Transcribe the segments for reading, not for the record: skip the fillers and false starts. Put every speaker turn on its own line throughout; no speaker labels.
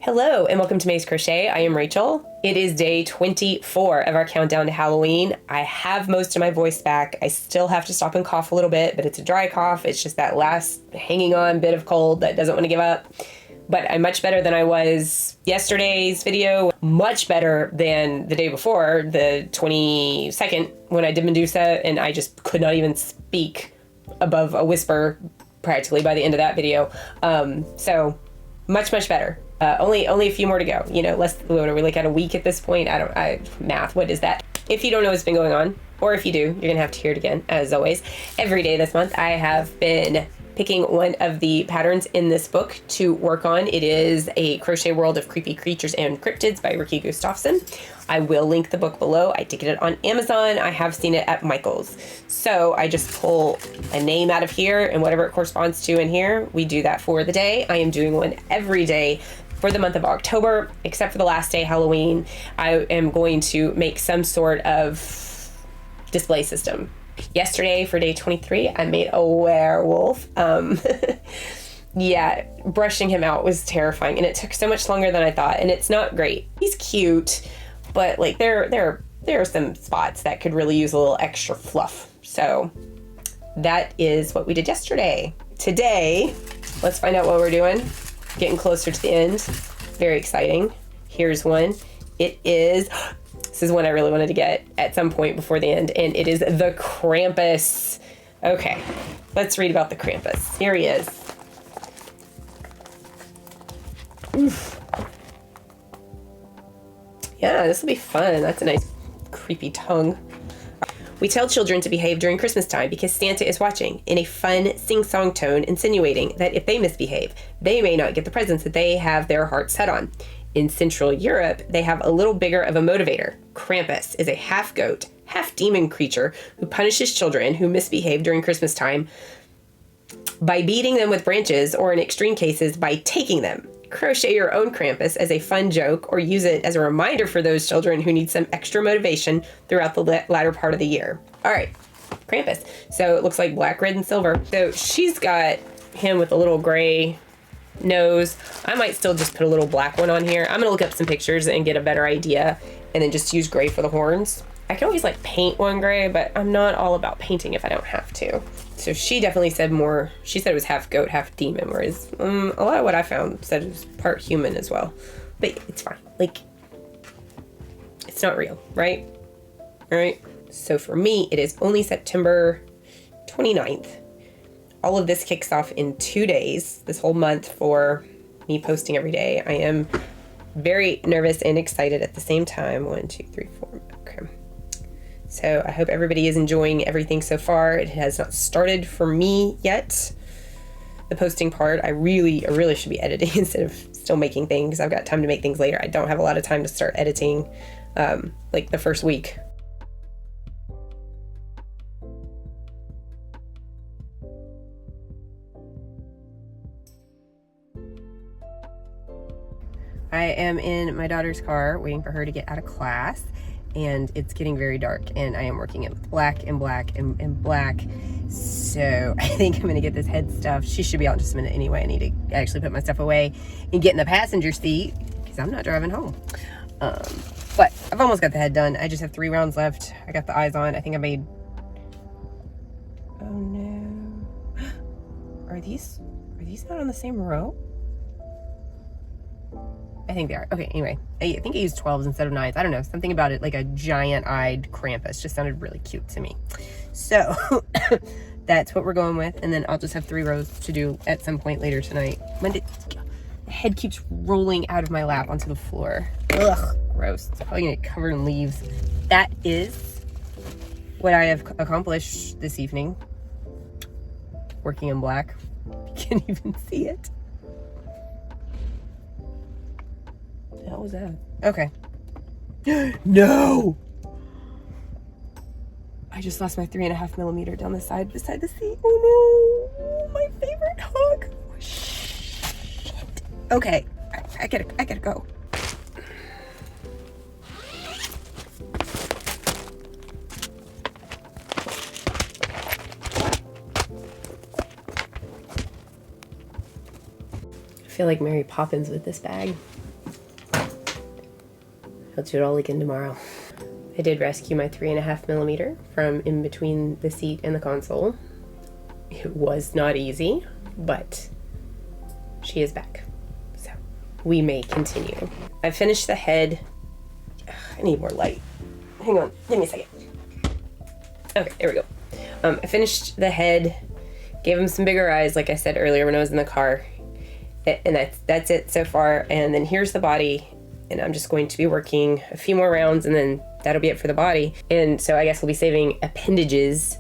Hello and welcome to May's Crochet. I am Rachel. It is day 24 of our countdown to Halloween. I have most of my voice back. I still have to stop and cough a little bit, but it's a dry cough. It's just that last hanging on bit of cold that doesn't want to give up. But I'm much better than I was yesterday's video. Much better than the day before, the 22nd, when I did Medusa, and I just could not even speak above a whisper practically by the end of that video. So much better. Only a few more to go. You know, what are we, like at a week at this point? Math, what is that? If you don't know what's been going on, or if you do, you're gonna have to hear it again, as always. Every day this month, I have been picking one of the patterns in this book to work on. It is A Crochet World of Creepy Creatures and Cryptids by Rikki Gustafson. I will link the book below. I did get it on Amazon. I have seen it at Michael's. So I just pull a name out of here and whatever it corresponds to in here, we do that for the day. I am doing one every day for the month of October, except for the last day, Halloween. I am going to make some sort of display system. Yesterday for day 23, I made a werewolf. Yeah, brushing him out was terrifying, and it took so much longer than I thought, and it's not great. He's cute, but like there are some spots that could really use a little extra fluff. So that is what we did yesterday. Today, let's find out what we're doing. Getting closer to the end. Very exciting. Here's one. It is, this is one I really wanted to get at some point before the end, and it is the Krampus. Okay, let's read about the Krampus. Here he is. Oof. Yeah, this will be fun. That's a nice creepy tongue. We tell children to behave during Christmas time because Santa is watching, in a fun sing-song tone, insinuating that if they misbehave, they may not get the presents that they have their hearts set on. In Central Europe, they have a little bigger of a motivator. Krampus is a half-goat, half-demon creature who punishes children who misbehave during Christmas time by beating them with branches, or in extreme cases, by taking them. Crochet your own Krampus as a fun joke, or use it as a reminder for those children who need some extra motivation throughout the latter part of the year. All right, Krampus. So it looks like black, red, and silver. So she's got him with a little gray nose. I might still just put a little black one on here. I'm gonna look up some pictures and get a better idea, and then just use gray for the horns. I can always like paint one gray, but I'm not all about painting if I don't have to. So she definitely said more. She said it was half goat, half demon, whereas a lot of what I found said it was part human as well. But it's fine. Like, it's not real, right? All right. So for me, it is only September 29th. All of this kicks off in 2 days, this whole month, for me posting every day. I am very nervous and excited at the same time. 1, 2, 3, 4. Okay. So I hope everybody is enjoying everything so far. It has not started for me yet. The posting part, I really should be editing instead of still making things. I've got time to make things later. I don't have a lot of time to start editing like the first week. I am in my daughter's car waiting for her to get out of class, and it's getting very dark, and I am working in black and black and black. So I think I'm gonna get this head stuff. She should be out in just a minute anyway. I need to actually put my stuff away and get in the passenger seat because I'm not driving home. But I've almost got the head done. I just have 3 rounds left. I got the eyes on. I think I made, oh no. Are these not on the same row? I think they are. Okay, anyway, I think I used 12s instead of 9s. I don't know, something about it, like a giant-eyed Krampus just sounded really cute to me. So that's what we're going with, and then I'll just have 3 rows to do at some point later tonight. The head keeps rolling out of my lap onto the floor. Ugh, gross. It's probably gonna get covered in leaves. That is what I have accomplished this evening. Working in black. You can't even see it. What the hell was that? Okay. No! I just lost my 3.5mm down the side beside the seat. Oh no! My favorite hug! Oh, shit. Okay. I gotta go. I feel like Mary Poppins with this bag. I'll do it all again tomorrow. I did rescue my 3.5mm from in between the seat and the console. It was not easy, but she is back. So we may continue. I finished the head. I need more light. Hang on, give me a second. Okay, there we go. I finished the head, gave him some bigger eyes, like I said earlier when I was in the car. And that's it so far. And then here's the body. And I'm just going to be working a few more rounds, and then that'll be it for the body. And so I guess we'll be saving appendages,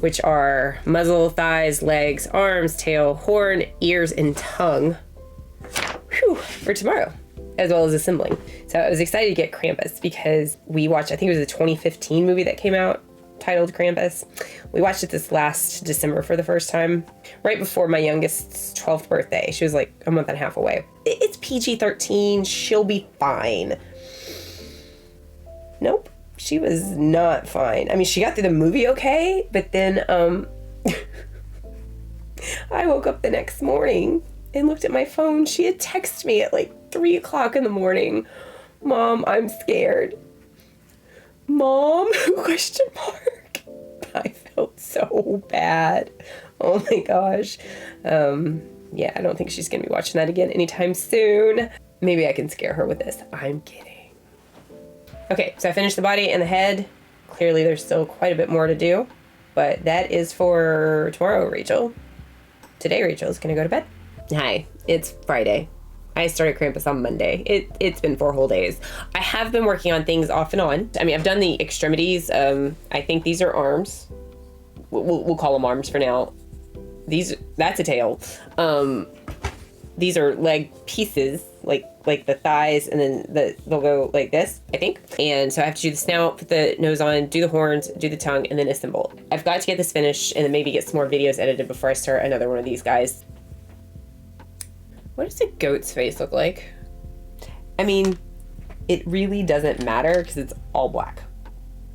which are muzzle, thighs, legs, arms, tail, horn, ears, and tongue, for tomorrow, as well as assembling. So I was excited to get Krampus because we watched, I think it was a 2015 movie that came out titled Krampus. We watched it this last December for the first time, right before my youngest's 12th birthday. She was like a month and a half away. It's PG-13. She'll be fine. Nope. She was not fine. I mean, she got through the movie okay, but then I woke up the next morning and looked at my phone. She had texted me at like 3 o'clock in the morning. Mom, I'm scared. Mom? Question mark. I felt so bad. Oh my gosh. Yeah, I don't think she's gonna be watching that again anytime soon. Maybe I can scare her with this. I'm kidding. Okay, so I finished the body and the head. Clearly there's still quite a bit more to do, but that is for tomorrow, Rachel. Today, Rachel's gonna go to bed. Hi, it's Friday. I started Krampus on Monday. It's been 4 whole days. I have been working on things off and on. I mean, I've done the extremities. I think these are arms. We'll call them arms for now. That's a tail. These are leg pieces, like the thighs, and then they'll go like this, I think. And so I have to do the snout, put the nose on, do the horns, do the tongue, and then assemble. I've got to get this finished and then maybe get some more videos edited before I start another one of these guys. What does a goat's face look like? I mean, it really doesn't matter because it's all black.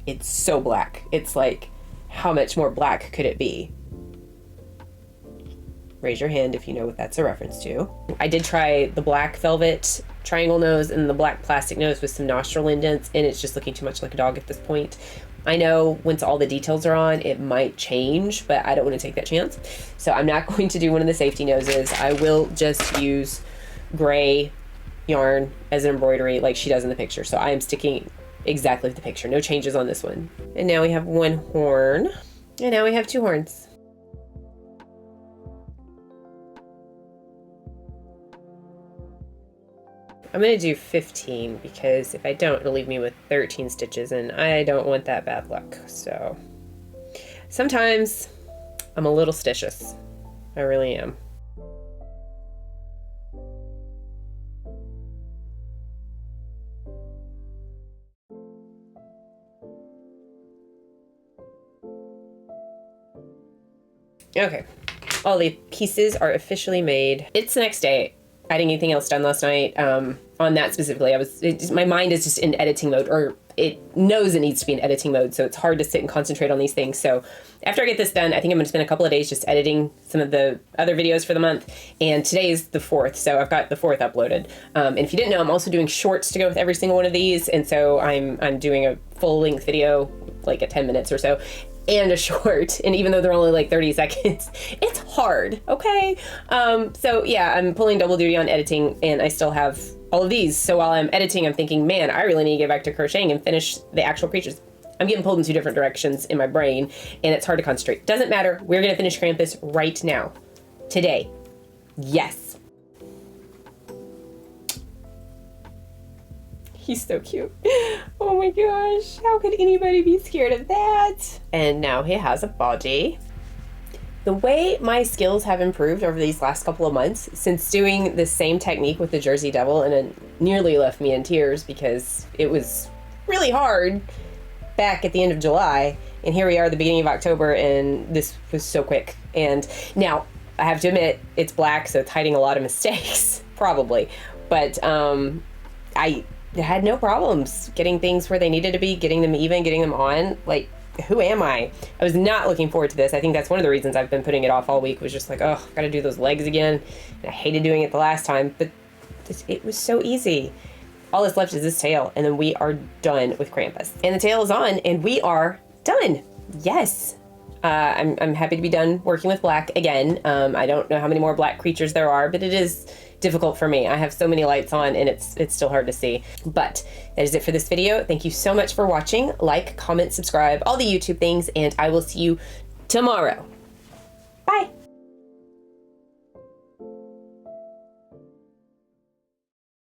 It's so black. It's like, how much more black could it be? Raise your hand if you know what that's a reference to. I did try the black velvet triangle nose and the black plastic nose with some nostril indents, and it's just looking too much like a dog at this point. I know once all the details are on, it might change, but I don't want to take that chance. So I'm not going to do one of the safety noses. I will just use gray yarn as an embroidery like she does in the picture. So I am sticking exactly with the picture. No changes on this one. And now we have 1 horn. And now we have 2 horns. I'm going to do 15 because if I don't, it'll leave me with 13 stitches and I don't want that bad luck. So sometimes I'm a little stitious. I really am. Okay, all the pieces are officially made. It's the next day. I didn't get anything else done last night. On that specifically, my mind is just in editing mode, or it knows it needs to be in editing mode, so it's hard to sit and concentrate on these things. So after I get this done, I think I'm gonna spend a couple of days just editing some of the other videos for the month. And today is the 4th, so I've got the 4th uploaded. And if you didn't know, I'm also doing shorts to go with every single one of these, and so I'm doing a full-length video, like at 10 minutes or so, and a short, and even though they're only like 30 seconds, it's hard, okay? So yeah, I'm pulling double duty on editing, and I still have all of these. So while I'm editing, I'm thinking, man, I really need to get back to crocheting and finish the actual creatures. I'm getting pulled in 2 different directions in my brain, and it's hard to concentrate. Doesn't matter, we're gonna finish Krampus right now. Today. Yes. He's so cute. Oh my gosh, how could anybody be scared of that? And now he has a body. The way my skills have improved over these last couple of months since doing the same technique with the Jersey Devil, and it nearly left me in tears because it was really hard back at the end of July, and here we are at the beginning of October, and this was so quick. And now I have to admit it's black, so it's hiding a lot of mistakes probably, but I had no problems getting things where they needed to be, getting them even, getting them on. Like, who am I? I was not looking forward to this. I think that's one of the reasons I've been putting it off all week, was just like, oh, gotta do those legs again. And I hated doing it the last time, but it was so easy. All that's left is this tail, and then we are done with Krampus. And the tail is on, and we are done. Yes. I'm happy to be done working with black again. I don't know how many more black creatures there are, but it is difficult for me. I have so many lights on and it's still hard to see. But that is it for this video. Thank you so much for watching. Like, comment, subscribe, all the YouTube things, and I will see you tomorrow. Bye.